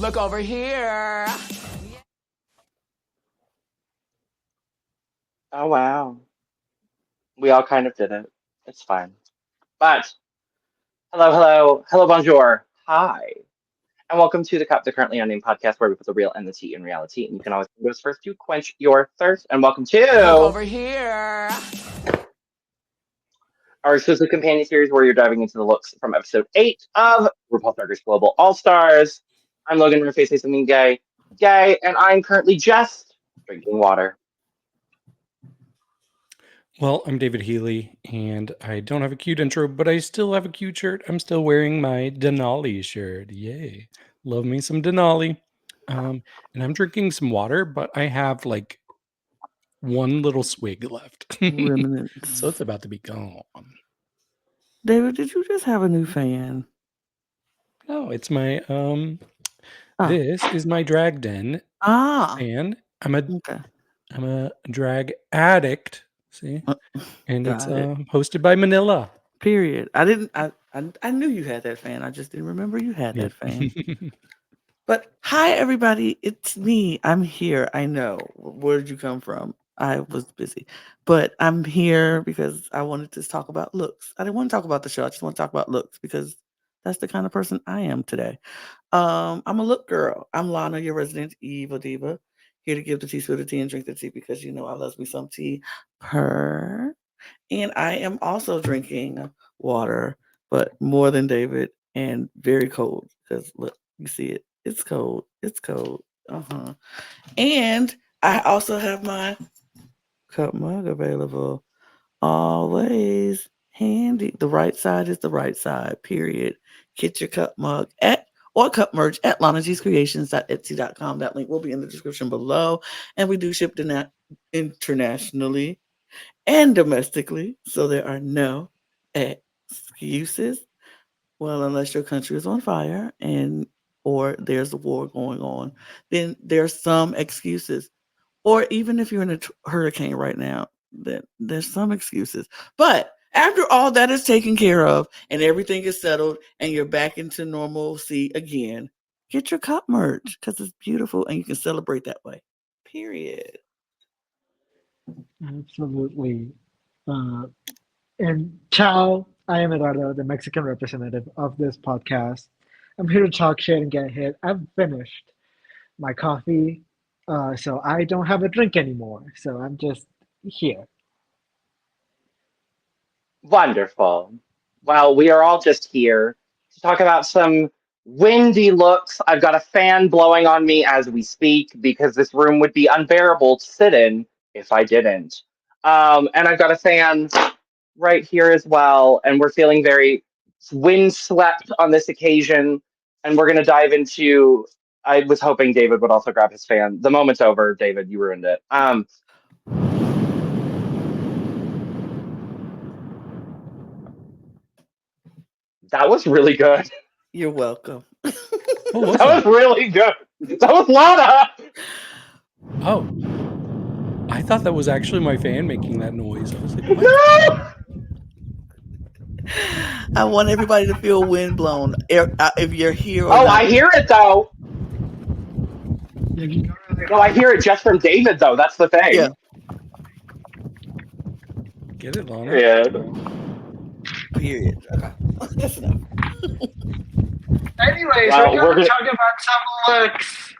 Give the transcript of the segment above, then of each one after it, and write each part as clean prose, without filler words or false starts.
Look over here. Oh, wow. We all kind of did it. It's fine. But, hello, bonjour, hi. And welcome to the Currently Unnamed Podcast, where we put the real and the tea in reality. And you can always go us first to quench your thirst. And welcome to... Look over here. Our exclusive companion series where you're diving into the looks from episode 8 of RuPaul's Drag Race Global All-Stars. I'm Logan, my face is something gay, and I'm currently just drinking water. Well, I'm David Healy, and I don't have a cute intro, but I still have a cute shirt. I'm still wearing my Denali shirt. Yay. Love me some Denali. And I'm drinking some water, but I have like one little swig left. Remnants. So it's about to be gone. David, did you just have a new fan? No, it's my this is my drag den fan. I'm a drag addict. See? And it's hosted by Manila. Period. I knew you had that fan. I just didn't remember you had that fan. But hi everybody, it's me. I'm here. I know. Where did you come from? I was busy. But I'm here because I wanted to talk about looks. I didn't want to talk about the show. I just want to talk about looks because that's the kind of person I am today. I'm a look girl. I'm Lana, your resident evil diva. Here to give the tea, spill the tea, and drink the tea because you know I love me some tea. And I am also drinking water, but more than David and very cold because look, you see it. It's cold. It's cold. And I also have my cup mug available. Always handy. The right side is the right side, period. Get your cup mug or cup merch at lanagcreations.etsy.com. That link will be in the description below. And we do ship internationally and domestically. So there are no excuses. Well, unless your country is on fire or there's a war going on, then there's some excuses. Or even if you're in a hurricane right now, then there's some excuses. But after all that is taken care of and everything is settled and you're back into normalcy again, get your cup merch because it's beautiful and you can celebrate that way. Period. Absolutely. And ciao, I am Eduardo, the Mexican representative of this podcast. I'm here to talk shit and get hit. I've finished my coffee, so I don't have a drink anymore. So I'm just here. Wonderful. Well, we are all just here to talk about some windy looks. I've got a fan blowing on me as we speak because this room would be unbearable to sit in if I didn't. And I've got a fan right here as well, and we're feeling very windswept on this occasion. And we're going to dive into. I was hoping David would also grab his fan. The moment's over, David. You ruined it. That was really good. You're welcome. That was really good. That was Lana. Oh. I thought that was actually my fan making that noise. I was like, what? No! I want everybody to feel wind blown. If you're here or not. I hear it though. No, I hear it just from David though. That's the thing. Yeah. Get it, Lana? Period. Okay. That's enough. Anyways, we're going to talk about some looks.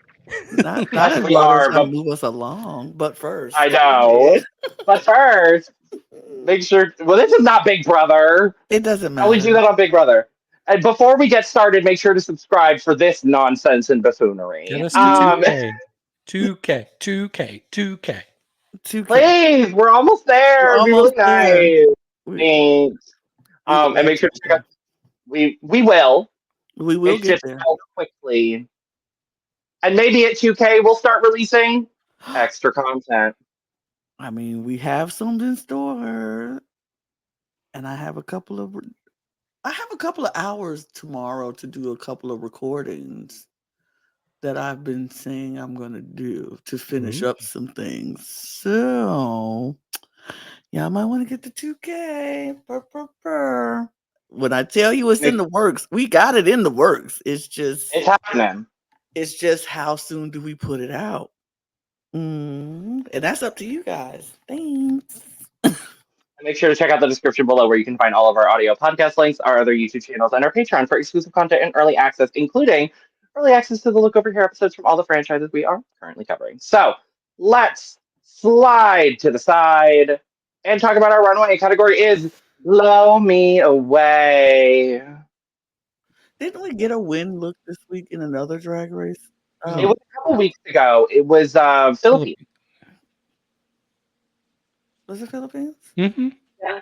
Not as well as move us along, but first. I know. But first, make sure. Well, this is not Big Brother. It doesn't matter. Always do that on Big Brother. And before we get started, make sure to subscribe for this nonsense and buffoonery. Get us to 2K. Please, we're almost there. We're almost there. Thanks. And make sure to check out. We will. We will it's get just there how quickly. And maybe at 2K we'll start releasing extra content. I mean, we have some in store, and I have a couple of hours tomorrow to do a couple of recordings that I've been saying I'm going to do to finish up some things. So, y'all might want to get the 2K. When I tell you it's in the works, we got it in the works. It's happening. It's just how soon do we put it out? And that's up to you guys. Thanks. And make sure to check out the description below where you can find all of our audio podcast links, our other YouTube channels, and our Patreon for exclusive content and early access, including early access to the Look Over Here episodes from all the franchises we are currently covering. So let's slide to the side and talk about our runway. Category is Blow Me Away. Didn't we get a win look this week in another drag race? It was a couple weeks ago. It was Philippines. Was it Philippines? Mm-hmm. Yeah.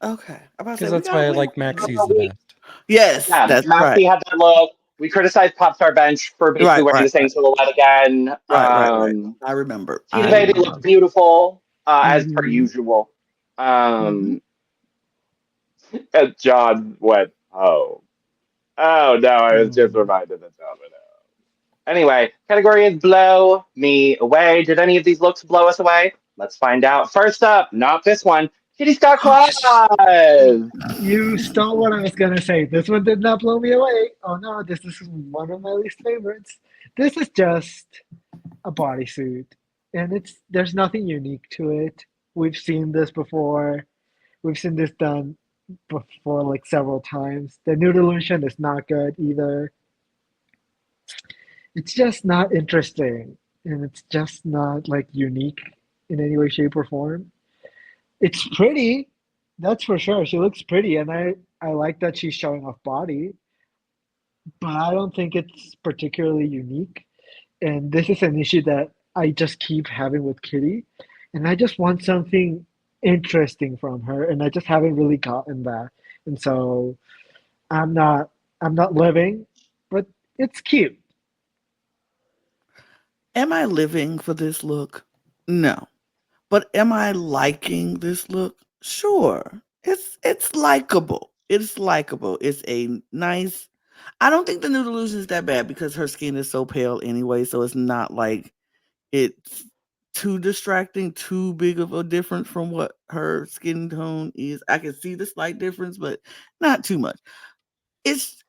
Okay. Because that's why I like Maxie's the best. Yes, Yeah, that's Maxie right. had that look. We criticized Popstar Bench for basically wearing the same silhouette again. Right. I remember. Tina Baby looked beautiful, as per usual. And John went, oh no, I was just reminded of Domino. Anyway, category is Blow Me Away. Did any of these looks blow us away? Let's find out. First up, not this one, Kitty Scott-Claus. You stole what I was gonna say. This one did not blow me away. Oh no, this is one of my least favorites. This is just a bodysuit, and there's nothing unique to it. We've seen this before. We've seen this done before, like several times. The nude illusion is not good either. It's just not interesting, and it's just not like unique in any way, shape, or form. It's pretty, that's for sure. She looks pretty, and I like that she's showing off body, but I don't think it's particularly unique. And this is an issue that I just keep having with Kitty, and I just want something interesting from her, and I just haven't really gotten that. And so I'm not living, but it's cute. Am I living for this look? No. But am I liking this look? Sure. It's likable. It's likable. It's a nice. I don't think the nude illusion is that bad because her skin is so pale anyway, so it's not like it's too distracting, too big of a difference from what her skin tone is. I can see the slight difference, but not too much.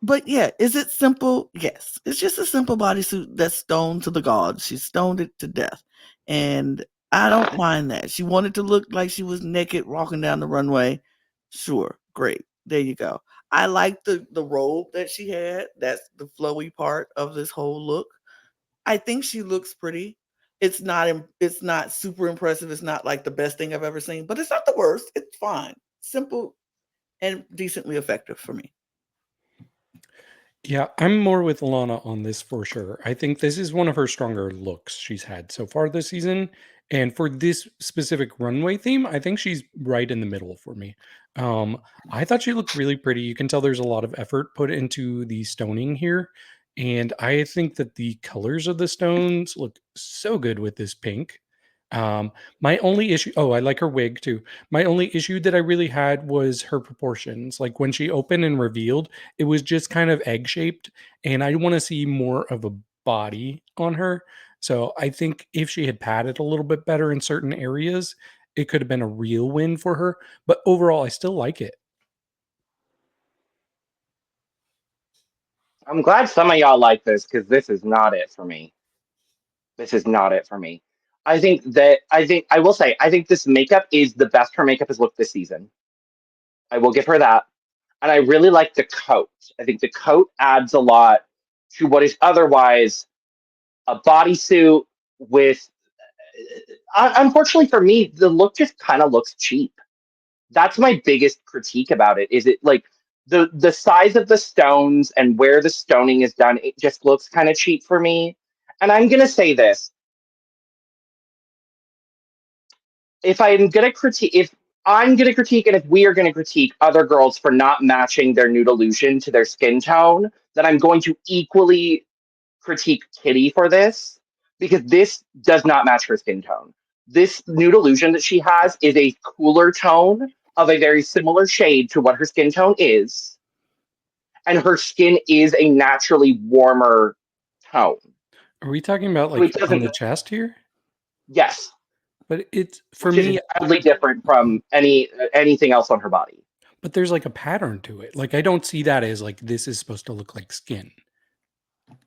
But yeah, is it simple? Yes. It's just a simple bodysuit that's stoned to the gods. She stoned it to death. And I don't mind that. She wanted to look like she was naked walking down the runway. Sure. Great. There you go. I like the robe that she had. That's the flowy part of this whole look. I think she looks pretty. It's not super impressive. It's not like the best thing I've ever seen, but it's not the worst. It's fine. Simple and decently effective for me. Yeah, I'm more with Lana on this for sure. I think this is one of her stronger looks she's had so far this season. And for this specific runway theme, I think she's right in the middle for me. I thought she looked really pretty. You can tell there's a lot of effort put into the stoning here. And I think that the colors of the stones look so good with this pink. My only issue, I like her wig too. My only issue that I really had was her proportions. Like when she opened and revealed, it was just kind of egg shaped, and I want to see more of a body on her. So I think if she had padded a little bit better in certain areas, it could have been a real win for her. But overall, I still like it. I'm glad some of y'all like this because this is not it for me. This is not it for me. I think this makeup is the best her makeup has looked this season. I will give her that. And I really like the coat. I think the coat adds a lot to what is otherwise a bodysuit with. Unfortunately for me, the look just kind of looks cheap. That's my biggest critique about it. Is it like the size of the stones and where the stoning is done? It just looks kind of cheap for me. And I'm gonna say this: if I'm gonna critique, and if we are gonna critique other girls for not matching their nude illusion to their skin tone, then I'm going to equally critique Kitty for this because this does not match her skin tone. This nude illusion that she has is a cooler tone of a very similar shade to what her skin tone is, and her skin is a naturally warmer tone. Are we talking about So like it on the doesn't. chest here? Yes, But it's for which me, is wildly different from anything else on her body. but there's like a pattern to it. Like I don't see that as like this is supposed to look like skin.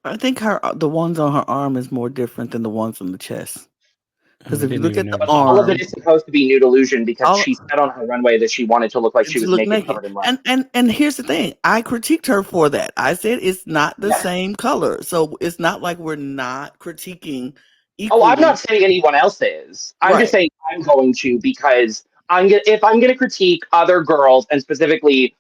I think the ones on her arm is more different than the ones on the chest. Because I if you didn't look even at the notice. All of arm, it is supposed to be nude illusion because all she said on her runway that she wanted to look like she to was look naked, naked. covered in love. And here's the thing. I critiqued her for that. I said it's not the Yes. same color. So it's not like we're not critiquing Oh, I'm equally. not saying anyone else is. I'm just Right. saying I'm going to because if I'm gonna critique other girls and specifically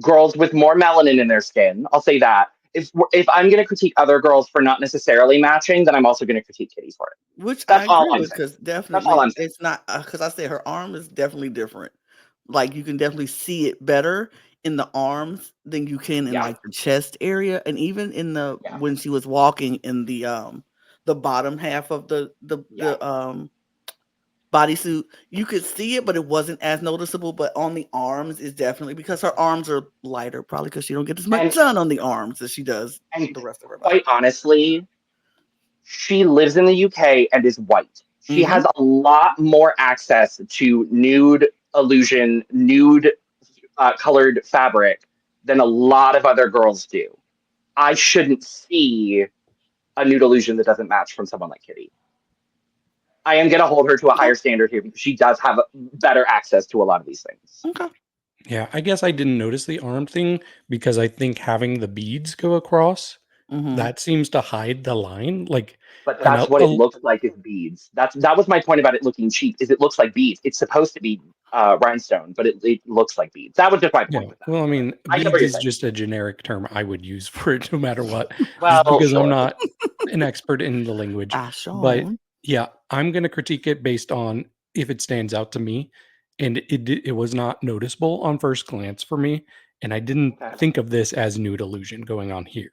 girls with more melanin in their skin, I'll say that. If I'm gonna critique other girls for not necessarily matching, then I'm also gonna critique Kitty for it. Which I That's all agree I'm with saying. because That's all I'm definitely saying. it's not because I said her arm is definitely different. Like you can definitely see it better in the arms than you can in Yeah. like the chest area, and even in the Yeah. when she was walking in the bottom half of the bodysuit, you could see it, but it wasn't as noticeable. But on the arms is definitely because her arms are lighter, probably because she don't get as much And sun on the arms as she does and the rest of her body. quite honestly, she lives in the UK and is white. She Mhm. has a lot more access to nude illusion, nude colored fabric than a lot of other girls do. I shouldn't see a nude illusion that doesn't match from someone like Kitty. I am going to hold her to a higher standard here because she does have better access to a lot of these things. Okay. Yeah, I guess I didn't notice the arm thing because I think having the beads go across, Mhm. that seems to hide the line. Like, But that's what it looks like is beads. That was my point about it looking cheap. Is it looks like beads? It's supposed to be rhinestone, but it looks like beads. That was just my yeah. point with that. Well, I mean, I get what beads you're is saying. just a generic term I would use for it no matter what, just Well, because I'm sure. not an expert in the language. But Fashion. yeah, I'm going to critique it based on if it stands out to me, and it was not noticeable on first glance for me, and I didn't Okay. think of this as nude illusion going on here.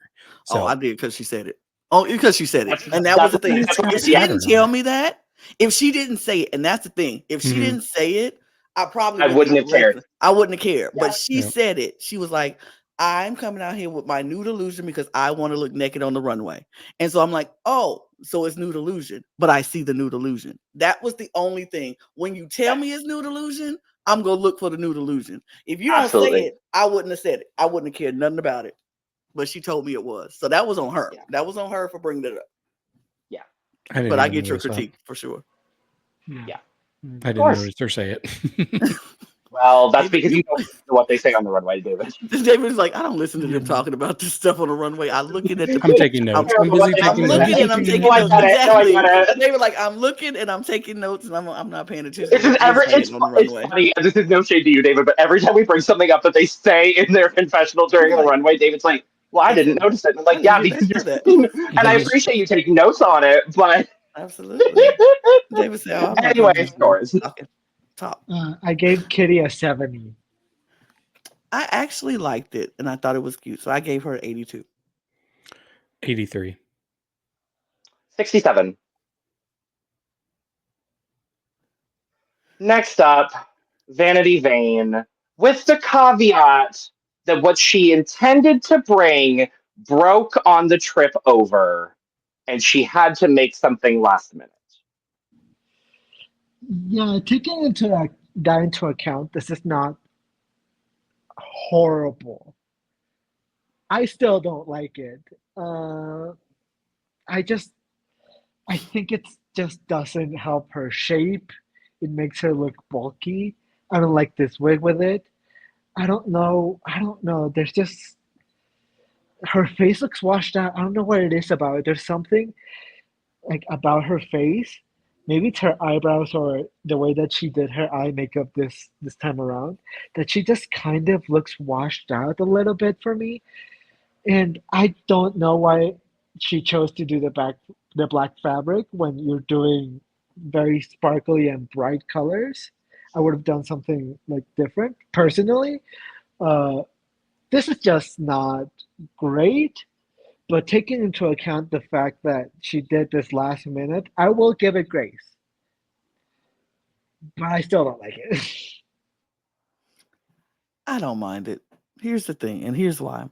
Oh, So I did because she said it. Oh, because she said it, That's and that was the but thing. it's got If she pattern didn't on tell it. me that, if she didn't say it, and that's the thing, if she Mhm. didn't say it, I probably I would wouldn't have cared. I wouldn't have cared. Yeah. But she Yeah. said it. She was like, "I'm coming out here with my nude illusion because I want to look naked on the runway." And so I'm like, "Oh, so it's nude illusion." But I see the nude illusion. That was the only thing. When you tell me it's nude illusion, I'm gonna look for the nude illusion. If you don't Absolutely. say it, I wouldn't have said it. I wouldn't have cared nothing about it. But she told me it was. So that was on her. Yeah. That was on her for bringing it up. Yeah. I didn't But I even get your notice that. critique for sure. Yeah. I didn't course. notice her say it. Well, that's David, because you don't listen to what they say on the runway, David. David's like, I don't listen to them talking about this stuff on the runway. I'm looking at the I'm taking notes. I'm busy Terrible. taking I'm notes. looking and I'm taking No, I notes. got it. No, I got Exactly. it. David, like, I'm looking and I'm taking notes and I'm not paying attention It's to just what you're saying on the it's runway. funny. And this is no shade to you, David, but every time we bring something up that they say in their confessional during the Right. runway, David's like, "Well, I didn't notice it." And I'm like, Yeah, "Yeah, you because didn't you're." do that. And I appreciate you taking notes on it, but Absolutely. David said, "Oh, I'm not anyway, paying attention. scores. Talking. Top. I gave Kitty a 70. I actually liked it and I thought it was cute, so I gave her 82. 83. 67. Next up, Vanity Vain, with the caveat that what she intended to bring broke on the trip over, and she had to make something last minute. Yeah, taking that into account, this is not horrible. I still don't like it. I just I think it just doesn't help her shape. It makes her look bulky. I don't like this wig with it. I don't know. I don't know. There's just her face looks washed out. I don't know what it is about it. There's something like about her face. Maybe it's her eyebrows or the way that she did her eye makeup this time around. That she just kind of looks washed out a little bit for me. And I don't know why she chose to do the black fabric when you're doing very sparkly and bright colors. I would have done something like different personally. Uh, this is just not great, but taking into account the fact that she did this last minute, I will give it grace. But I still don't like it. I don't mind it. Here's the thing, and here's why.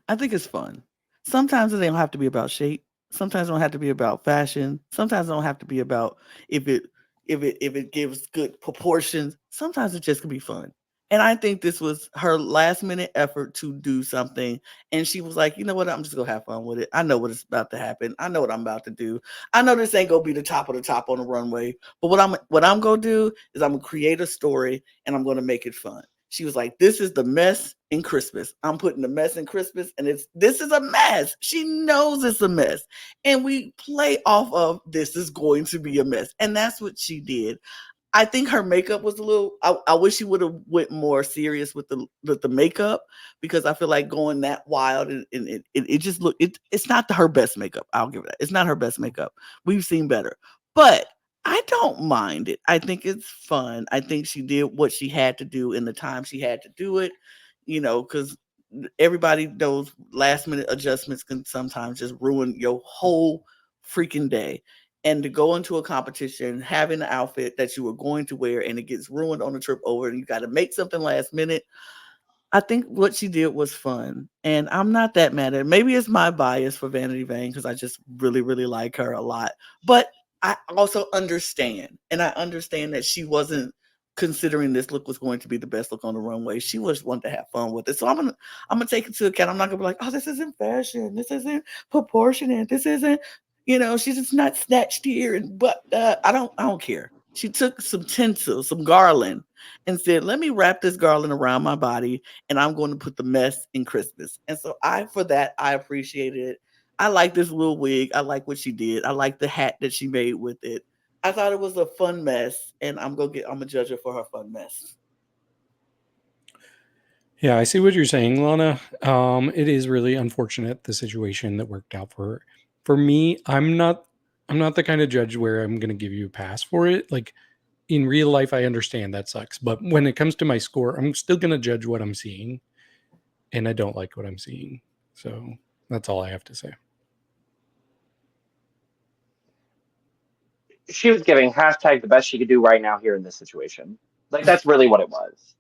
I think it's fun. Sometimes it don't have to be about shape. Sometimes it don't have to be about fashion. Sometimes it don't have to be about if it gives good proportions. Sometimes it just can be fun. And I think this was her last minute effort to do something. And she was like, you know what? I'm just going to have fun with it. I know what is about to happen. I know what I'm about to do. I know this ain't going to be the top of the top on the runway. But what I'm going to do is I'm going to create a story and I'm going to make it fun. She was like, this is the mess in Christmas. I'm putting the mess in Christmas and this is a mess. She knows it's a mess. And we play off of this is going to be a mess. And that's what she did. I think her makeup was a little. I wish she would have went more serious with the makeup, because I feel like going that wild and it just look. It's not her best makeup. I'll give it that. It's not her best makeup. We've seen better, but I don't mind it. I think it's fun. I think she did what she had to do in the time she had to do it. Because everybody knows last minute adjustments can sometimes just ruin your whole freaking day. And to go into a competition, having an outfit that you were going to wear and it gets ruined on the trip over and you got to make something last minute. I think what she did was fun. And I'm not that mad at it. Maybe it's my bias for Vanity Vain because I just really, really like her a lot. But I also understand. And I understand that she wasn't considering this look was going to be the best look on the runway. She just wanted to have fun with it. So I'm gonna take it to account. I'm not gonna be like, oh, this isn't fashion. This isn't proportionate. This isn't. She's just not snatched here, but I don't care. She took some tinsel, some garland, and said, "Let me wrap this garland around my body, and I'm going to put the mess in Christmas." And so I appreciated it. I like this little wig. I like what she did. I like the hat that she made with it. I thought it was a fun mess, and I'm gonna judge her for her fun mess. Yeah, I see what you're saying, Lana. It is really unfortunate, the situation that worked out for her. For me, I'm not the kind of judge where I'm going to give you a pass for it. Like in real life, I understand that sucks, but when it comes to my score, I'm still going to judge what I'm seeing, and I don't like what I'm seeing. So that's all I have to say. She was giving hashtag the best she could do right now here in this situation. Like, that's really what it was.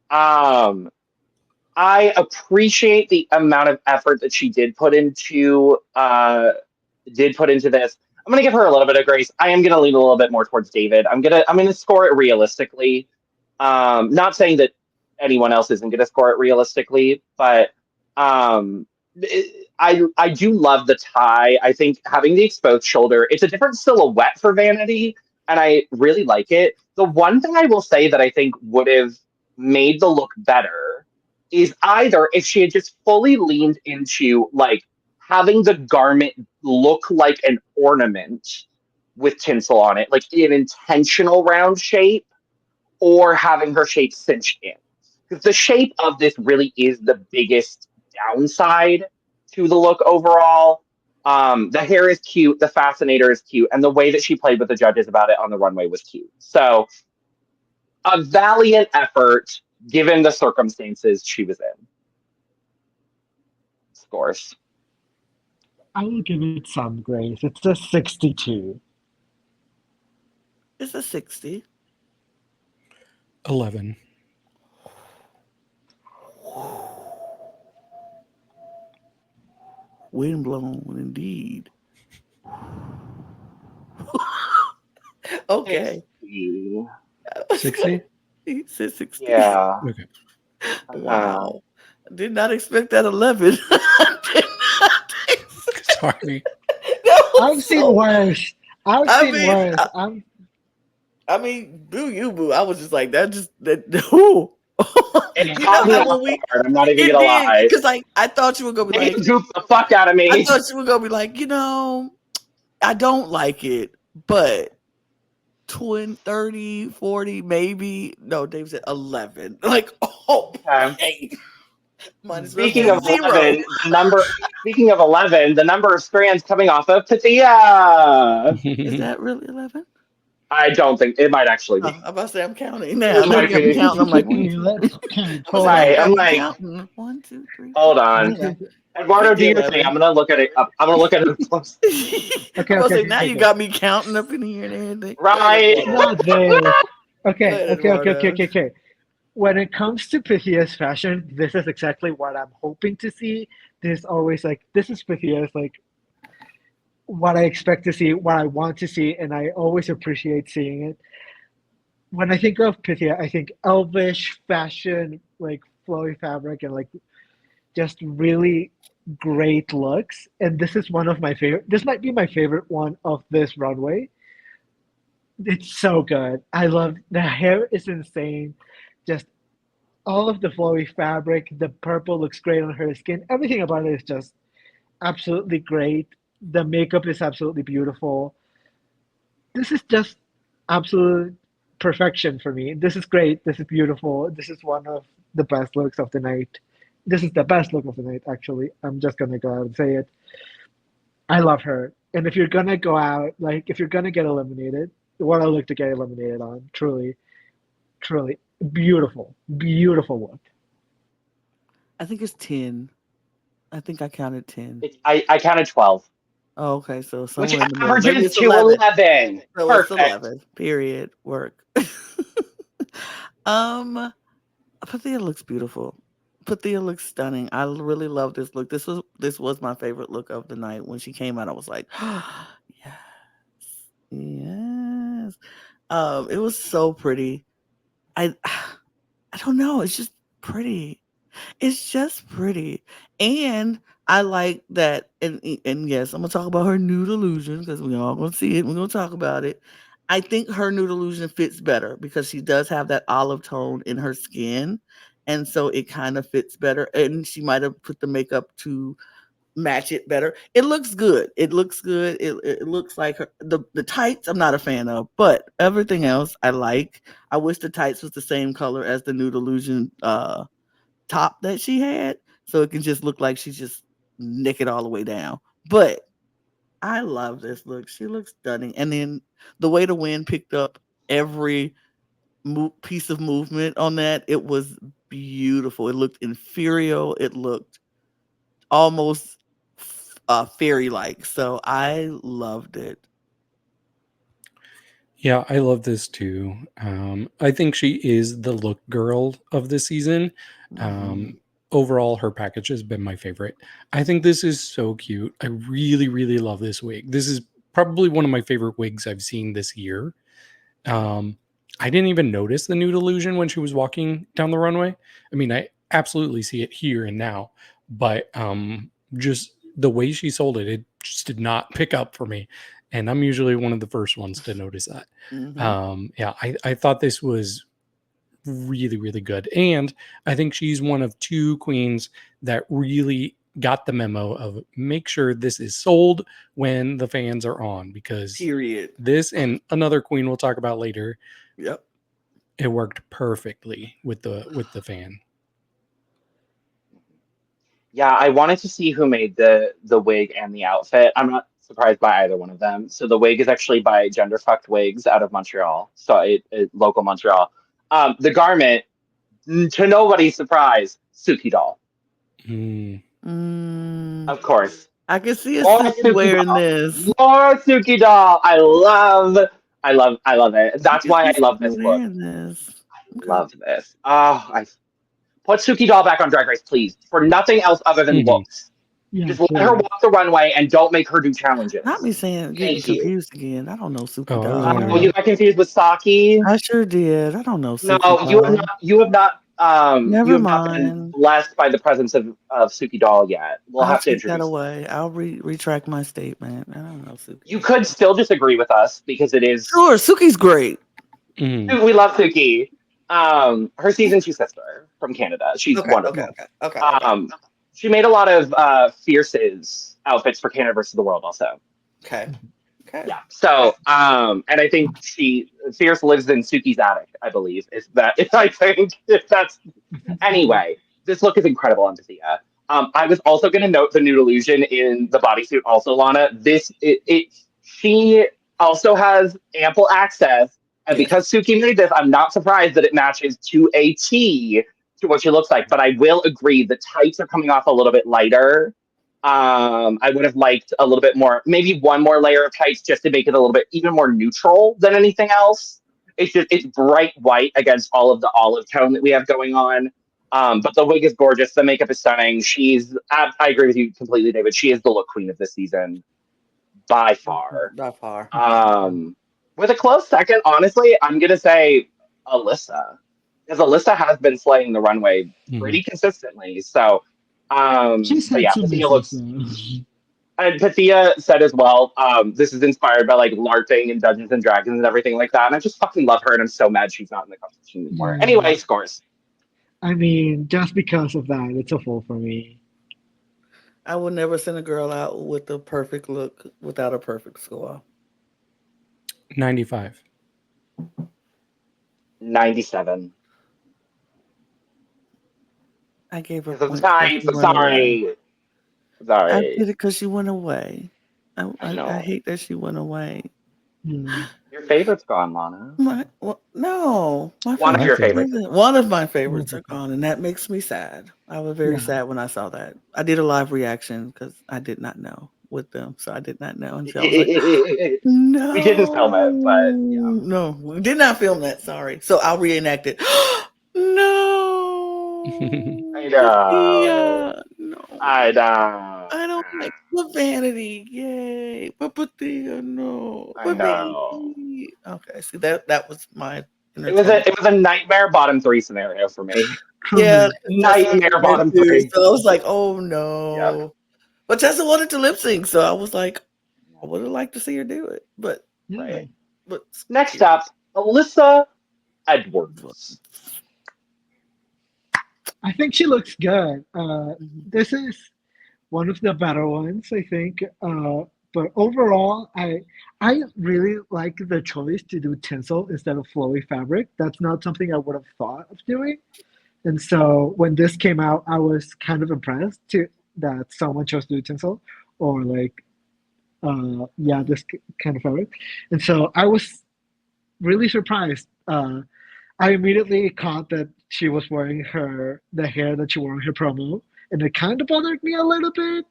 I appreciate the amount of effort that she did put into this. I'm gonna give her a little bit of grace. I am gonna lean a little bit more towards David. I'm gonna score it realistically. Not saying that anyone else isn't gonna score it realistically, but I do love the tie. I think having the exposed shoulder, it's a different silhouette for Vanity, and I really like it. The one thing I will say that I think would have made the look better is either if she had just fully leaned into like having the garment look like an ornament with tinsel on it, like an intentional round shape, or having her shape cinched in. Because the shape of this really is the biggest downside to the look overall. The hair is cute, the fascinator is cute, and the way that she played with the judges about it on the runway was cute. So, a valiant effort given the circumstances she was in. Scores. I will give it some grace. It's a 62. It's a 60. 11. Windblown, indeed. Okay. 60? He said 60. Yeah. Okay. Wow. I did not expect that 11. Sorry. I've seen worse. I've seen worse. I mean, boo you, boo. I was just like, who? It caught me off guard, I'm not even gonna lie. Because I thought you were gonna be like, goofed the fuck out of me. I thought you were gonna be like, I don't like it, but 20, 30, 40, maybe. No, Dave said 11. Like, okay. Speaking of 11, the number of strands coming off of Pythia. Is that really 11? I don't think it might actually be. I'm about to say I'm counting now. I'm counting. I'm like, right. I'm like, counting. 1, 2, 3. Hold on. Yeah. Eduardo, do your thing. I'm gonna look at it up. I'm gonna look at it close. Okay. Now you got me counting up in here and everything. Right. Okay. When it comes to Pythia's fashion, this is exactly what I'm hoping to see. There's always this is Pythia's what I expect to see, what I want to see, and I always appreciate seeing it. when I think of Pythia, I think elvish fashion, like flowy fabric and like just really great looks. And this is one of my favorite. This might be my favorite one of this runway. It's so good. I love the hair is insane. Just all of the flowy fabric, the purple looks great on her skin. Everything about it is just absolutely great. The makeup is absolutely beautiful. This is just absolute perfection for me. This is great. This is beautiful. This is one of the best looks of the night. This is the best look of the night, actually. I'm just gonna go out and say it. I love her. And if you're gonna go out, like if you're gonna get eliminated, what I look to get eliminated on, truly, truly beautiful, beautiful look. I think it's 10. I think I counted 10. I counted 12. Oh, okay. So Which somewhere in the middle. Maybe averages it's to 11. 11. So Perfect. it's 11. Period. Work. Pythia looks beautiful. Pythia looks stunning. I really love this look. This was my favorite look of the night. When she came out, I was like, yes, yes. It was so pretty. I don't know. It's just pretty. It's just pretty. And I like that. And yes, I'm going to talk about her nude illusion because we all going to see it. We're going to talk about it. I think her nude illusion fits better because she does have that olive tone in her skin. And so it kind of fits better. And she might have put the makeup to match it better. It looks good. It looks good. It looks like her, the tights I'm not a fan of, but everything else I like. I wish the tights was the same color as the nude illusion top that she had, so it can just look like she's just naked all the way down. But I love this look. She looks stunning. And then the way the wind picked up every piece of movement on that, it was beautiful. It looked inferior. It looked almost fairy-like. So I loved it. Yeah, I love this too. I think she is the look girl of the season. Overall, her package has been my favorite. I think this is so cute. I really, really love this wig. This is probably one of my favorite wigs I've seen this year. I didn't even notice the nude illusion when she was walking down the runway. I mean, I absolutely see it here and now, but just the way she sold it, it just did not pick up for me. And I'm usually one of the first ones to notice that. Yeah, I thought this was really, really good. And I think she's one of two queens that really got the memo of make sure this is sold when the fans are on, because Period. this and another queen we'll talk about later. Yep. It worked perfectly with the fan. Yeah, I wanted to see who made the wig and the outfit. I'm not surprised by either one of them. So the wig is actually by Genderfucked Wigs out of Montreal. So it local Montreal. The garment, to nobody's surprise, Suki doll. Of course. I can see a Suki wearing doll. this. More Suki doll. I love it. That's why I love this look. I love this. I put Suki doll back on Drag Race, please, for nothing else other than looks. Yeah, just let her walk the runway and don't make her do challenges. Not me saying getting confused again. I don't know Suki doll. Oh, you got confused with Saki? I sure did. I don't know Suki No, you have not. Never Not been mind. blessed by the presence of Suki doll yet. We'll have to take introduce that away. I'll retract my statement. I don't know Suki. You could still disagree with us because it is sure. Suki's great. We love Suki. Her season 2 sister from Canada. She's wonderful. Okay. She made a lot of Fierce's outfits for Canada versus the World also. Okay. Yeah. So, and I think Fierce lives in Suki's attic, I believe. If that's anyway, this look is incredible on Pythia. I was also going to note the nude illusion in the bodysuit also, Lana. She also has ample access. And because Suki made this, I'm not surprised that it matches to a T to what she looks like. But I will agree, the tights are coming off a little bit lighter. I would have liked a little bit more, maybe one more layer of tights just to make it a little bit even more neutral than anything else. It's bright white against all of the olive tone that we have going on. But the wig is gorgeous. The makeup is stunning. I agree with you completely, David. She is the look queen of this season by far. By far. With a close second, honestly, I'm going to say Alyssa. Because Alyssa has been slaying the runway pretty consistently. So, She's but had yeah, some Pythia misses looks. though. And Pythia said as well, this is inspired by like LARPing and Dungeons and Dragons and everything like that. And I just fucking love her, and I'm so mad she's not in the competition anymore. Yeah. Anyway, scores. I mean, just because of that, it's a full for me. I will never send a girl out with a perfect look without a perfect score. 95. 97. I gave her Because of points. time. She went away. Sorry. I did it because she went away. I know. I hate that she went away. Your favorite's gone, Lana. No, my One of your favorite favorites. one of my favorites are gone, and that makes me sad. I was very sad when I saw that. I did a live reaction because I did not know with them, so I did not know, and so I was like, "No, we didn't film it, but yeah, no, we did not film that. Sorry, so I'll reenact it." No, I know. yeah, no, I know. I don't like the Vanity. Yay, but Pythia, no, I but know. Vanity. Okay, see that was my. It was a nightmare bottom three scenario for me. Yeah, nightmare bottom three. So I was like, oh no. Yep. But Tessa wanted to lip sync, so I was like, I would have liked to see her do it. But Right. But next up, Alyssa Edwards. I think she looks good. This is one of the better ones, I think. But overall, I really like the choice to do tinsel instead of flowy fabric. That's not something I would have thought of doing. And so when this came out, I was kind of impressed that someone chose to do tinsel or like, this kind of fabric. And so I was really surprised. I immediately caught that she was wearing the hair that she wore in her promo, and it kind of bothered me a little bit.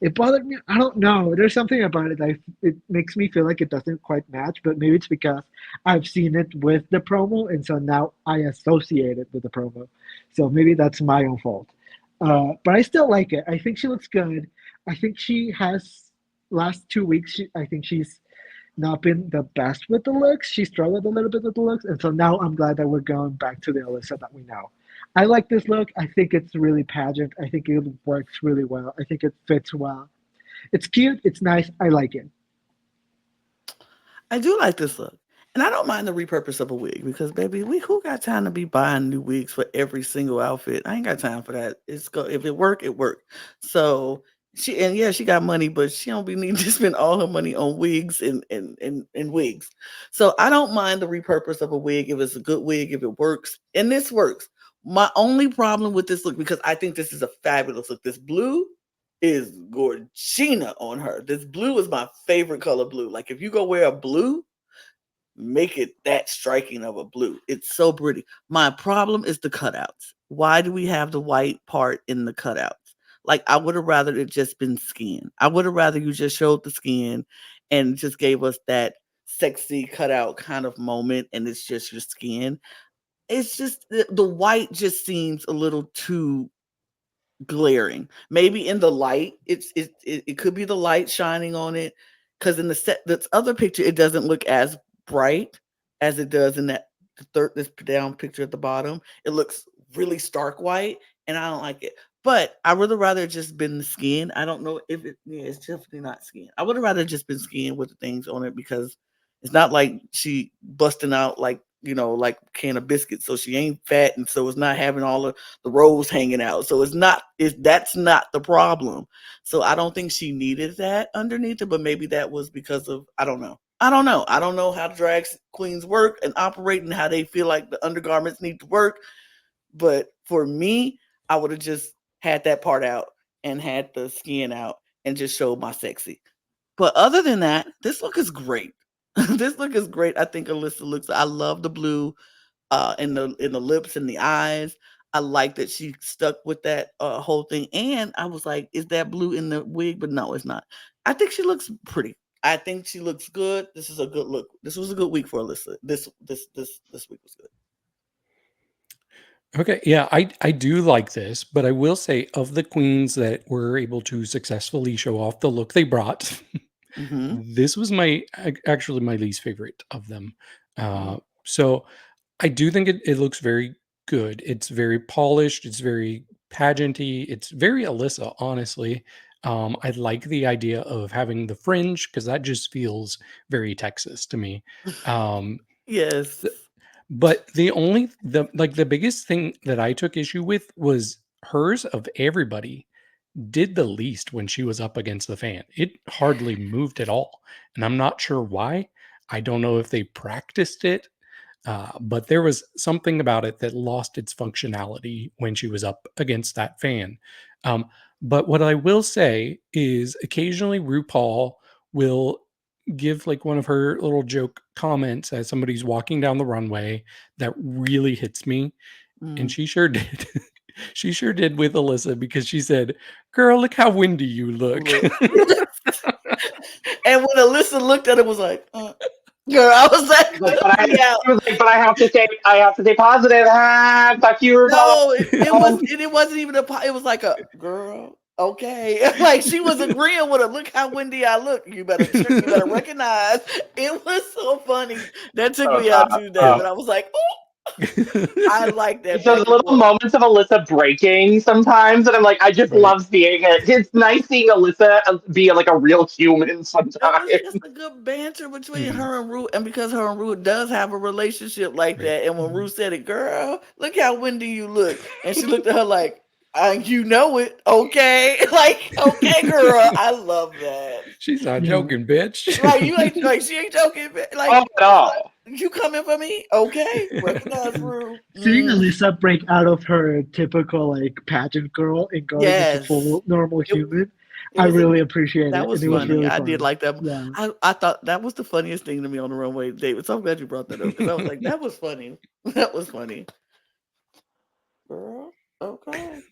It bothered me. I don't know. There's something about it it makes me feel like it doesn't quite match, but maybe it's because I've seen it with the promo, and so now I associate it with the promo. So maybe that's my own fault. But I still like it. I think she looks good. I think she has last 2 weeks. I think she's not been the best with the looks. She struggled a little bit with the looks, and so now I'm glad that we're going back to the Alyssa that we know. I like this look. I think it's really pageant. I think it works really well. I think it fits well. It's cute. It's nice. I like it. I do like this look. And I don't mind the repurpose of a wig because, baby, who got time to be buying new wigs for every single outfit? I ain't got time for that. If it work, it work. So she got money, but she don't be needing to spend all her money on wigs and wigs. So I don't mind the repurpose of a wig if it's a good wig, if it works. And this works. My only problem with this look, because I think this is a fabulous look. This blue is gorgina on her. This blue is my favorite color blue. Like if you go wear a blue, make it that striking of a blue. It's so pretty. My problem is the cutouts. Why do we have the white part in the cutouts? Like I would have rather it just been skin. I would have rather you just showed the skin and just gave us that sexy cutout kind of moment and it's just your skin. It's just the white just seems a little too glaring. Maybe in the light, it could be the light shining on it. Because in this other picture, it doesn't look as bright as it does in this down picture at the bottom. It looks really stark white, and I don't like it. But I would have rather just been the skin. I don't know if it's definitely not skin. I would have rather just been skin with the things on it because it's not like she busting out like like a can of biscuits. So she ain't fat, and so it's not having all the rolls hanging out. So that's not the problem. So I don't think she needed that underneath it, but maybe that was because of I don't know. I don't know how drag queens work and operate and how they feel like the undergarments need to work. But for me, I would have just had that part out and had the skin out and just showed my sexy. But other than that, this look is great. This look is great. I think Alyssa looks. I love the blue in the lips and the eyes. I like that she stuck with that whole thing. And I was like, is that blue in the wig? But no, it's not. I think she looks pretty. I think she looks good. This is a good look. This was a good week for Alyssa. This week was good. Okay, yeah, I do like this, but I will say of the queens that were able to successfully show off the look they brought, this was actually my least favorite of them. So I do think it looks very good. It's very polished. It's very pageanty. It's very Alyssa, honestly. I like the idea of having the fringe because that just feels very Texas to me. Yes. But the biggest thing that I took issue with was hers of everybody did the least when she was up against the fan. It hardly moved at all. And I'm not sure why. I don't know if they practiced it, but there was something about it that lost its functionality when she was up against that fan. But what I will say is occasionally RuPaul will give like one of her little joke comments as somebody's walking down the runway that really hits me. And she sure did. She sure did with Alyssa because she said, "Girl, look how windy you look." And when Alyssa looked at it, was like, girl, I was like, But I have to stay positive. Fuck you, RuPaul. No, it wasn't even it was like a girl. Okay, like she was agreeing with her. Look how windy I look. You better recognize. It was so funny. That took me out too, David. I was like, oh. I like that. Those little moments of Alyssa breaking sometimes, and I'm like, I just love seeing it. It's nice seeing Alyssa be like a real human sometimes. It was just a good banter between her and Ru, and because her and Ru does have a relationship like that. And when Ru said it, girl, look how windy you look, and she looked at her like, you know it, okay? Like, okay, girl, I love that. She's not joking, bitch. Like you ain't like she ain't joking, like no. You coming for me? Okay, recognize Ru. Seeing Alyssa break out of her typical like pageant girl and go into full normal human, I really appreciate it. That was funny. It was really I did like that. Yeah. I thought that was the funniest thing to me on the runway, David. So I'm glad you brought that up because I was like, that was funny. That was funny. Girl, okay.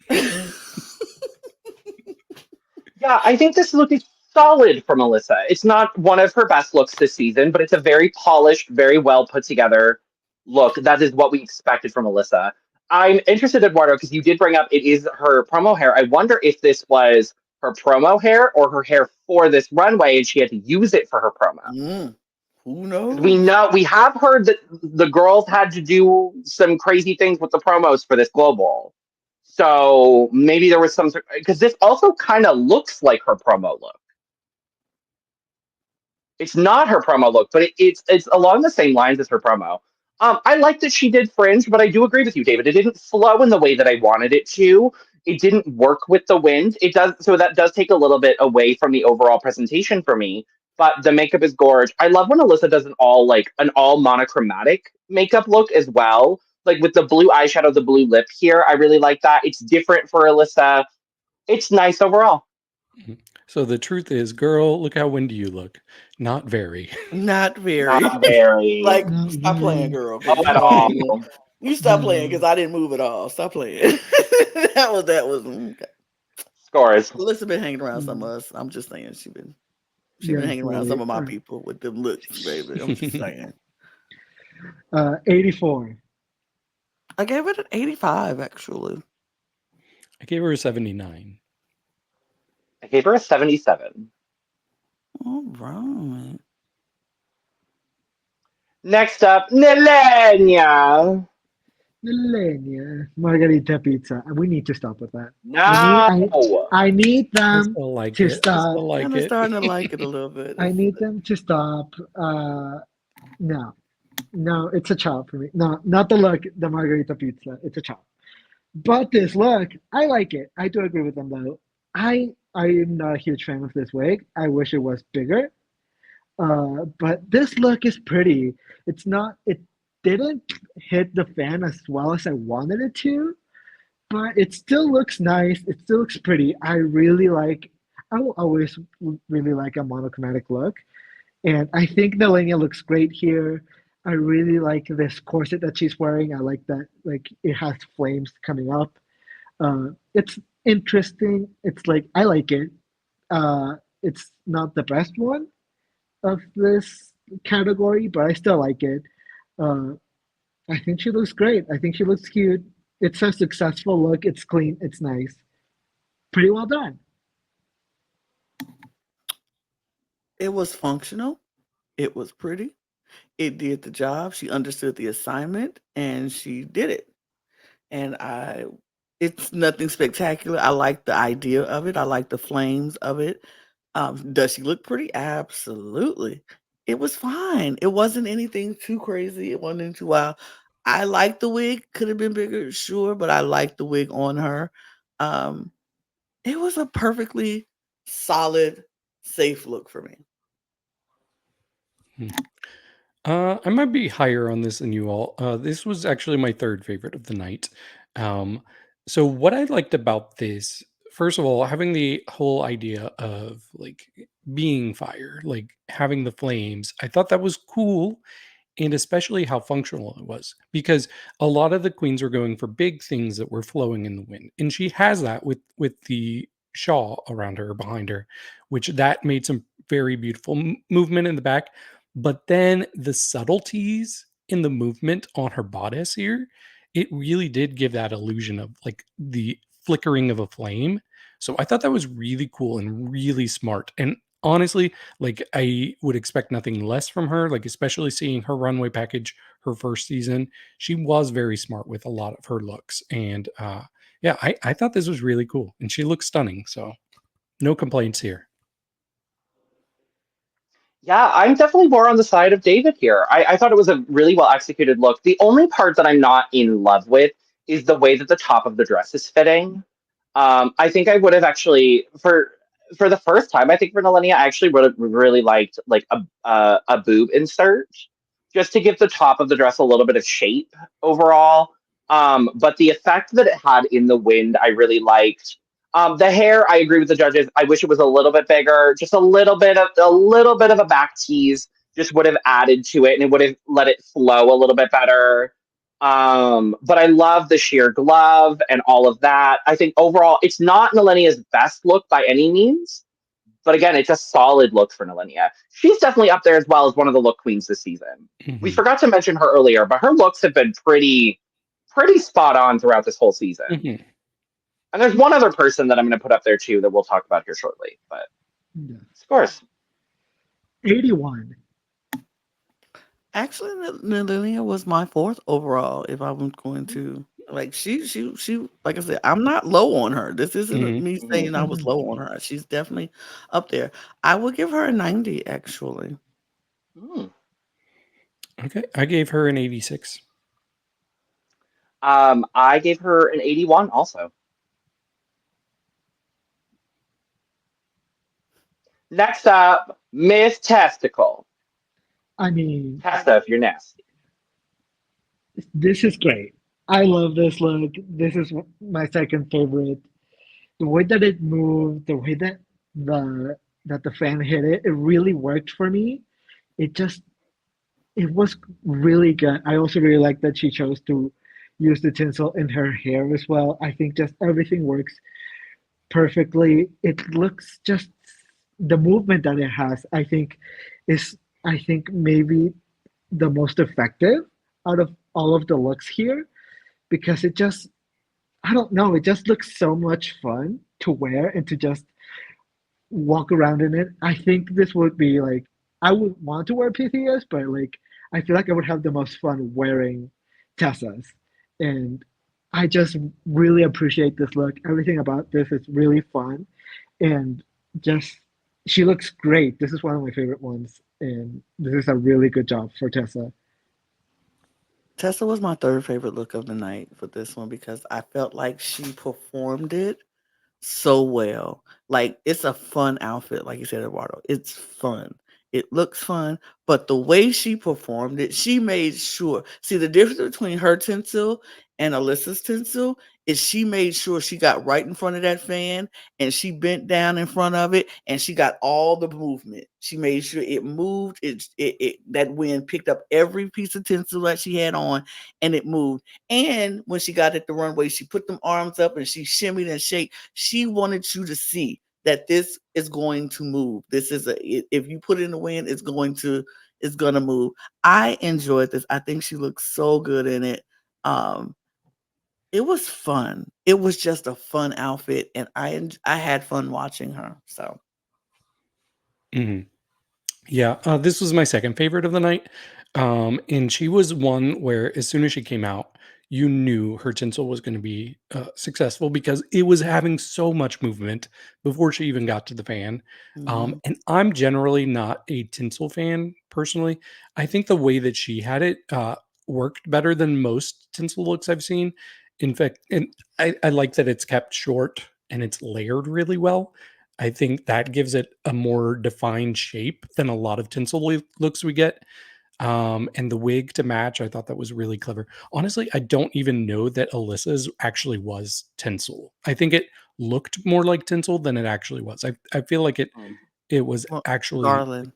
Yeah, I think this look is solid from Alyssa. It's not one of her best looks this season, but it's a very polished, very well put together look. That is what we expected from Alyssa. I'm interested, Eduardo, because you did bring up it is her promo hair. I wonder if this was her promo hair or her hair for this runway and she had to use it for her promo. Who knows? We have heard that the girls had to do some crazy things with the promos for this global. So maybe there was some, because this also kind of looks like her promo look. It's not her promo look, but it's along the same lines as her promo. I like that she did fringe, but I do agree with you, David. It didn't flow in the way that I wanted it to. It didn't work with the wind. It does, so that does take a little bit away from the overall presentation for me. But the makeup is gorge. I love when Alyssa does an all monochromatic makeup look as well. Like with the blue eyeshadow, the blue lip here. I really like that. It's different for Alyssa. It's nice overall. So the truth is, girl, look how windy you look. Not very. Not very. Not very. Like, stop playing, girl. At all. You stop playing because I didn't move at all. Stop playing. that was okay. Scores. Alyssa been hanging around some of us. I'm just saying she been hanging around some of my people with them looks, baby. I'm just saying. 84. I gave it an 85, actually. I gave her a 79. I gave her a 77. All right. Next up, Nehellenia. Nehellenia. Margarita pizza. We need to stop with that. No. I need them to stop. I'm starting to like it a little bit. I need them to stop. No, it's a chop for me. No, not the look, the margarita pizza. It's a chop. But this look, I like it. I do agree with them though. I am not a huge fan of this wig. I wish it was bigger. But this look is pretty. It didn't hit the fan as well as I wanted it to, but it still looks nice. It still looks pretty. I will always really like a monochromatic look. And I think Nehellenia looks great here. I really like this corset that she's wearing. I like that, like it has flames coming up. It's interesting. It's like, I like it. It's not the best one of this category, but I still like it. I think she looks great. I think she looks cute. It's a successful look. It's clean. It's nice. Pretty well done. It was functional. It was pretty. It did the job. She understood the assignment and she did it. And it's nothing spectacular. I like the idea of it. I like the flames of it. Does she look pretty? Absolutely. It was fine. It wasn't anything too crazy. It wasn't too wild. I like the wig. Could have been bigger, sure, but I like the wig on her. It was a perfectly solid, safe look for me. I might be higher on this than you all. This was actually my third favorite of the night. So what I liked about this, first of all, having the whole idea of like being fire, like having the flames, I thought that was cool, and especially how functional it was, because a lot of the queens were going for big things that were flowing in the wind, and she has that with the shawl around her, behind her, which that made some very beautiful movement in the back. But then the subtleties in the movement on her bodice here, it really did give that illusion of like the flickering of a flame. So I thought that was really cool and really smart. And honestly, like I would expect nothing less from her, like especially seeing her runway package her first season. She was very smart with a lot of her looks. And yeah, I thought this was really cool. And she looks stunning. So no complaints here. Yeah, I'm definitely more on the side of David here. I thought it was a really well executed look. The only part that I'm not in love with is the way that the top of the dress is fitting. I think I would have actually for the first time. I think for Nehellenia, I actually would have really liked like a boob insert just to give the top of the dress a little bit of shape overall. But the effect that it had in the wind, I really liked. The hair, I agree with the judges. I wish it was a little bit bigger, just a little bit of a back tease, just would have added to it, and it would have let it flow a little bit better. But I love the sheer glove and all of that. I think overall, it's not Nehellenia's best look by any means, but again, it's a solid look for Nehellenia. She's definitely up there as well as one of the look queens this season. We forgot to mention her earlier, but her looks have been pretty spot on throughout this whole season. And there's one other person that I'm going to put up there too that we'll talk about here shortly. But scores 81. Actually, Nehellenia was my fourth overall. If I was going to like, she, like I said, I'm not low on her. This isn't me saying I was low on her. She's definitely up there. I would give her a 90, actually. Okay, I gave her an 86. I gave her an 81 also. Next up, Miss Testicle. I mean, Tessa, if you're nasty. this is great. I love this look. This is my second favorite. The way that it moved, the way that the fan hit it, it really worked for me. It was really good. I also really like that she chose to use the tinsel in her hair as well. I think just everything works perfectly. It looks just the movement that it has, I think maybe the most effective out of all of the looks here, because it just, I don't know, it just looks so much fun to wear and to just walk around in it. I think this would be like, I would want to wear Pythias, but like I feel like I would have the most fun wearing Tessa's. And I just really appreciate this look. Everything about this is really fun. And just, she looks great. This is one of my favorite ones. And this is a really good job for Tessa. Tessa was my third favorite look of the night for this one because I felt like she performed it so well. Like, it's a fun outfit, like you said, Eduardo. It's fun. It looks fun, but the way she performed it, she made sure. See, the difference between her tinsel and Alyssa's tinsel is she made sure she got right in front of that fan and she bent down in front of it and she got all the movement. She made sure it moved. It that wind picked up every piece of tinsel that she had on and it moved. And when she got at the runway, she put them arms up and she shimmied and shake. She wanted you to see that this is going to move. This is if you put it in the wind, it's gonna move. I enjoyed this. I think she looks so good in it. It was fun. It was just a fun outfit, and I had fun watching her. So, Yeah, this was my second favorite of the night. And she was one where as soon as she came out, you knew her tinsel was going to be successful because it was having so much movement before she even got to the fan. Mhm. And I'm generally not a tinsel fan personally. I think the way that she had it worked better than most tinsel looks I've seen. In fact, and I like that it's kept short and it's layered really well. I think that gives it a more defined shape than a lot of tinsel looks we get. And the wig to match, I thought that was really clever. Honestly, I don't even know that Alyssa's actually was tinsel. I think it looked more like tinsel than it actually was. I feel like it was Well, actually Garland.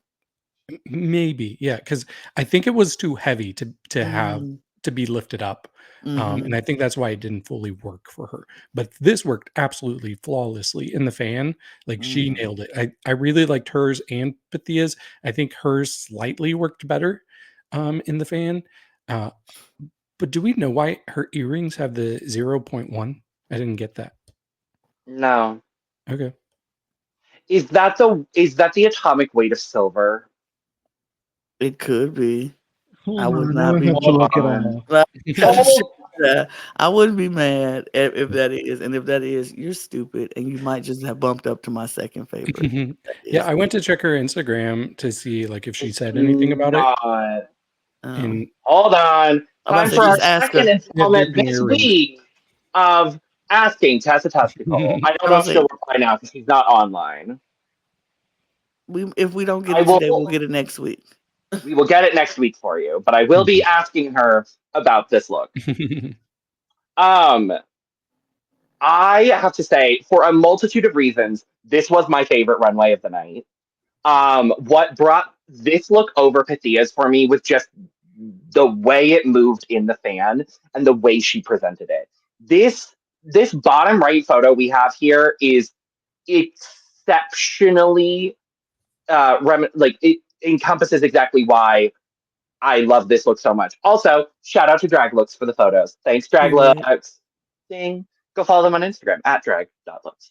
maybe, yeah, because I think it was too heavy to have Mm, to be lifted up. And mhm, I think that's why it didn't fully work for her. But this worked absolutely flawlessly in the fan. Like she mhm. nailed it. I really liked hers and Pythia's. I think hers slightly worked better in the fan. Uh, but do we know why her earrings have the 0.1? I didn't get that. No. Okay. Is that the atomic weight of silver? It could be. I Hold would on, I not would be have to Hold look it on. up. Hold I wouldn't be mad if that is, and if that is, you're stupid, and you might just have bumped up to my second favorite. That Yeah, is I went me. to check her Instagram to see like if she It's said anything about it. not. Oh, And Hold on. I'm about to Time say, for our just ask second her. yeah, they're installment the this earrings. week of asking Tessa Testicle. I don't I'm know about if to say, she'll reply now because she's not online. if we don't get I it today, we'll will. get it next week. We will get it next week for you, but I will be asking her about this look. Um, I have to say, for a multitude of reasons, this was my favorite runway of the night. What brought this look over Pythia's for me was just the way it moved in the fan and the way she presented it. This bottom right photo we have here is exceptionally like it encompasses exactly why I love this look so much. Also, shout out to Drag Looks for the photos. Thanks, Drag Period. Looks. Ding. Go follow them on Instagram at drag.looks.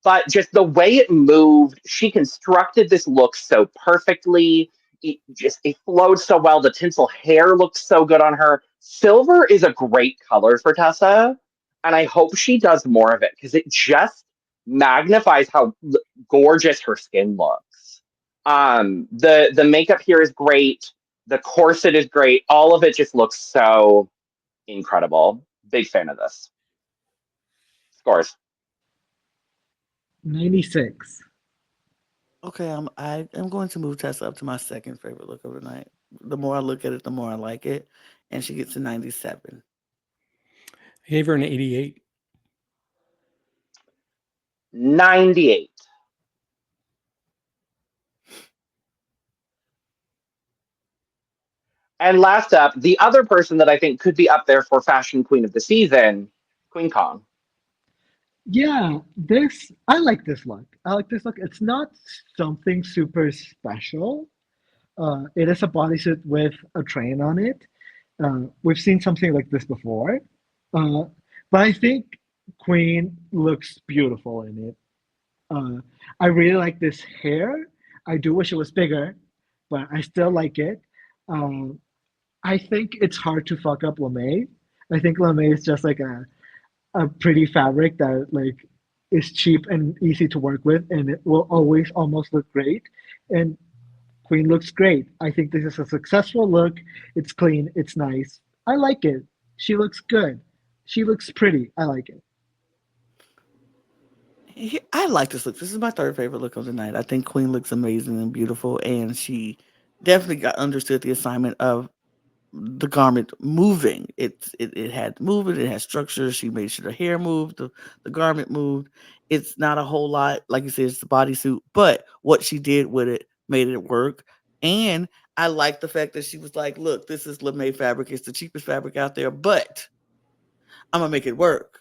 But just the way it moved, she constructed this look so perfectly. It flowed so well. The tinsel hair looked so good on her. Silver is a great color for Tessa, and I hope she does more of it because it just magnifies how gorgeous her skin looks. The makeup here is great. The corset is great. All of it just looks so incredible. Big fan of this. Scores. 96. Okay, I am going to move Tessa up to my second favorite look of the night. The more I look at it, the more I like it, and she gets a 97. I gave her an 88. 98. And last up, the other person that I think could be up there for Fashion Queen of the Season, Kween Kong. Yeah, this I like this look. I like this look. It's not something super special. It is a bodysuit with a train on it. We've seen something like this before, uh, but I think Queen looks beautiful in it. Uh, I really like this hair. I do wish it was bigger, but I still like it. Um, I think it's hard to fuck up lame. I think lame is just like a pretty fabric that like is cheap and easy to work with, and it will always almost look great. And Queen looks great. I think this is a successful look. It's clean. It's nice. I like it. She looks good. She looks pretty. I like it. I like this look. This is my third favorite look of the night. I think Queen looks amazing and beautiful, and she definitely got understood the assignment of the garment moving. It had movement, it had structure. She made sure the hair moved, the garment moved. It's not a whole lot, like you said, it's the bodysuit, but what she did with it made it work. And I like the fact that she was like, look, this is lame fabric, it's the cheapest fabric out there, but I'm gonna make it work.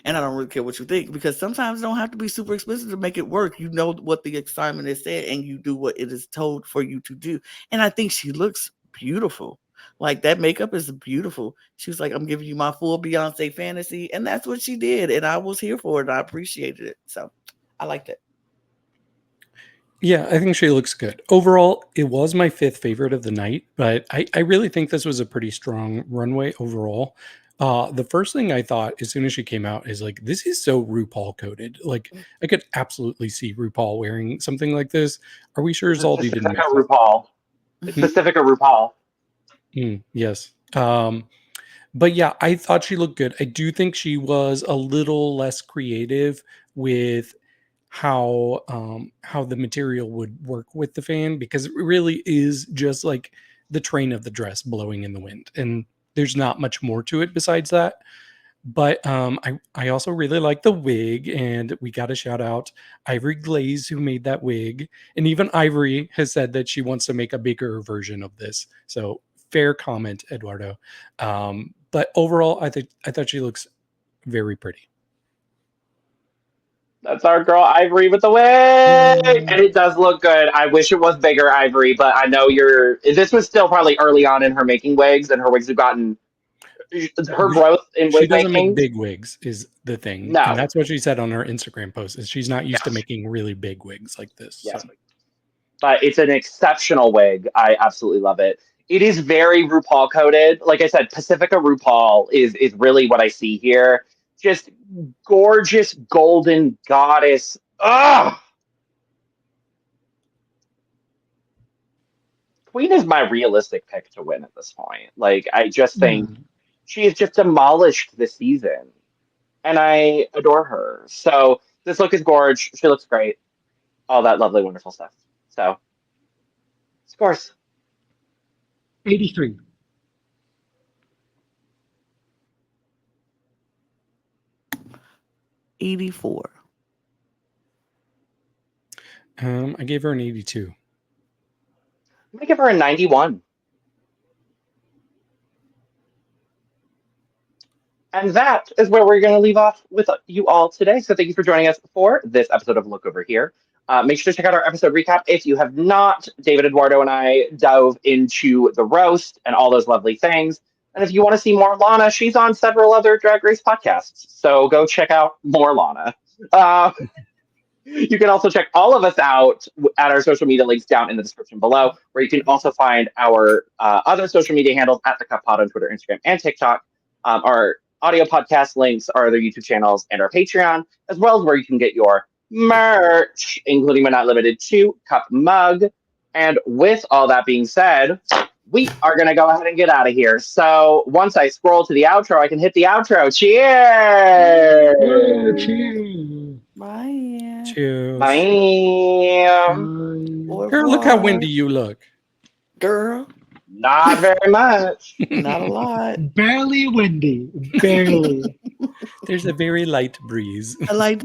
And I don't really care what you think because sometimes it don't have to be super expensive to make it work. You know what the assignment is said and you do what it is told for you to do. And I think she looks beautiful. Like that makeup is beautiful. She was like, I'm giving you my full Beyonce fantasy. And that's what she did. And I was here for it. I appreciated it. So I liked it. Yeah, I think she looks good. Overall, it was my 5th favorite of the night, but I really think this was a pretty strong runway overall. The first thing I thought as soon as she came out is like, this is so RuPaul coded. Like, I could absolutely see RuPaul wearing something like this. Are we sure Zaldi didn't make that? RuPaul. It's Pacifica RuPaul. Yes. But yeah, I thought she looked good. I do think she was a little less creative with how the material would work with the fan, because it really is just like the train of the dress blowing in the wind, and there's not much more to it besides that. But I also really like the wig, and we got to shout out Ivory Glaze, who made that wig, and even Ivory has said that she wants to make a bigger version of this. So fair comment, Eduardo. But overall, I thought she looks very pretty. That's our girl Ivory with the wig, and it does look good. I wish it was bigger, Ivory, but I know this was still probably early on in her making wigs, and her wigs have gotten her growth in She wig doesn't making. make big wigs is the thing. No. And that's what she said on her Instagram post, is she's not used to Yes. making really big wigs like this. Yes. So. But it's an exceptional wig. I absolutely love it. It is very RuPaul coded. Like I said, Pacifica RuPaul is really what I see here. Just gorgeous golden goddess. Ugh! Queen is my realistic pick to win at this point. Like, I just think she has just demolished this season. And I adore her. So this look is gorge. She looks great. All that lovely, wonderful stuff. So, scores. 83. $84. I gave her an 82. I'm going to give her a 91. And that is where we're going to leave off with you all today. So thank you for joining us for this episode of Look Over Here. Make sure to check out our episode recap if you have not. David, Eduardo, and I dove into the roast and all those lovely things. And if you want to see more Lana, she's on several other Drag Race podcasts. So go check out more Lana. You can also check all of us out at our social media links down in the description below, where you can also find our other social media handles at The Cup Pod on Twitter, Instagram, and TikTok. Our audio podcast links, our other YouTube channels, and our Patreon, as well as where you can get your merch, including but not limited to Cup Mug. And with all that being said, we are going to go ahead and get out of here. So once I scroll to the outro, I can hit the outro. Cheers! Cheers! Bye. Cheers. Bye! Girl, look how windy you look. Girl, Not very much. not a lot. Barely windy. Barely. There's a very light breeze. I like